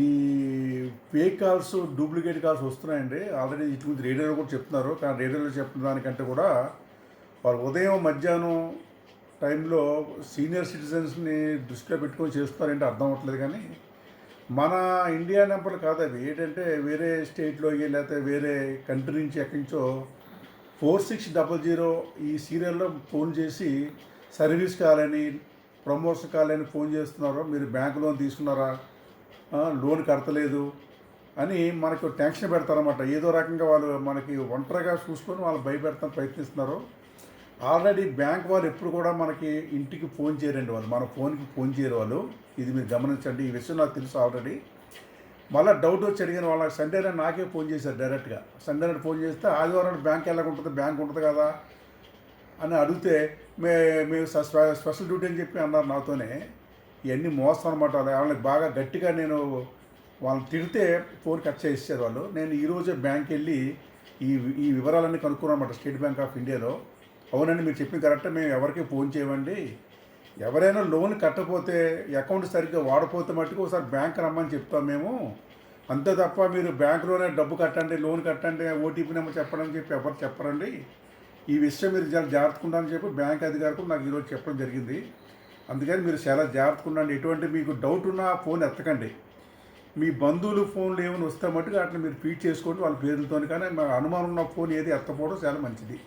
ఈ fake calls, duplicate calls వస్తున్నాయండి. Already వీటి గురించి రేడియోలో కూడా చెప్తున్నారు. కానీ రేడియోలో చెప్పిన దానికంటే కూడా వాళ్ళు ఉదయం, మధ్యాహ్నం టైంలో సీనియర్ సిటిజన్స్‌ని దృష్టిలో పెట్టుకొని చేస్తున్నారంటే అర్థం అవ్వట్లేదు కానీ, మన ఇండియా నెంబర్లు కాదు అవి. ఏంటంటే వేరే స్టేట్‌లోకి లేకపోతే వేరే కంట్రీ నుంచి ఎక్కడి నుంచో 4600 ఈ సీరియల్‌లో ఫోన్ చేసి సర్వీస్ కావాలని, ప్రమోషన్ కావాలని ఫోన్ చేస్తున్నారు. మీరు బ్యాంక్ లోన్ తీసుకున్నారా? లోన్ కడతలేదు అని మనకు టెన్షన్ పెడతారన్నమాట. ఏదో రకంగా వాళ్ళు మనకి ఒంటరిగా చూసుకొని వాళ్ళు భయపెడతానికి ప్రయత్నిస్తున్నారు. ఆల్రెడీ బ్యాంక్ వాళ్ళు ఎప్పుడు కూడా మనకి ఇంటికి ఫోన్ చేయరండి వాళ్ళు. మన ఫోన్‌కి ఫోన్ చేయరు వాళ్ళు. ఇది మీరు గమనించండి. ఈ విషయం నాకు తెలుసు ఆల్రెడీ. మళ్ళీ డౌట్ వచ్చి అడిగిన వాళ్ళకి సండే నాడు నాకే ఫోన్ చేశారు డైరెక్ట్గా. సండే నాడు ఫోన్ చేస్తే ఆదివారం బ్యాంక్ ఎలాగుంటుంది, బ్యాంక్ ఉంటుంది కదా అని అడిగితే మేము స్పెషల్ డ్యూటీ అని చెప్పి అన్నారు నాతోనే. ఇవన్నీ మోసం అనమాట. వాళ్ళని బాగా గట్టిగా నేను వాళ్ళని తిడితే ఫోన్ కట్ చేసేసారు వాళ్ళు. నేను ఈరోజే బ్యాంక్ వెళ్ళి ఈ ఈ వివరాలన్నీ కనుక్కున్నానమాట స్టేట్ బ్యాంక్ ఆఫ్ ఇండియాలో. అవునండి మీరు చెప్పింది కరెక్టే, మేము ఎవరికి ఫోన్ చేయమండి. ఎవరైనా లోన్ కట్టకపోతే, అకౌంట్ సరిగ్గా వాడపోతే మట్టుకు ఒకసారి బ్యాంక్ రమ్మని చెప్తాం మేము. అంతే తప్ప మీరు బ్యాంకులోనే డబ్బు కట్టండి, లోన్ కట్టండి, ఓటీపీ నెంబర్ చెప్పండి అని చెప్పి ఎవరు చెప్పరండి. ఈ విషయం మీరు చాలా జాగ్రత్తగా ఉండాలని చెప్పి బ్యాంక్ అధికారులు నాకు ఈరోజు చెప్పడం జరిగింది. అందుకని మీరు చాలా జాగ్రత్తగా ఉండండి. ఎటువంటి మీకు డౌట్ ఉన్నా ఫోన్ ఎత్తకండి. మీ బంధువులు ఫోన్లు ఏమైనా వస్తే మట్టుకు వాటిని మీరు ఫీడ్ చేసుకోండి వాళ్ళ పేర్లతో. కానీ అనుమానం ఉన్న ఫోన్ ఏది ఎత్తపోవడం చాలా మంచిది.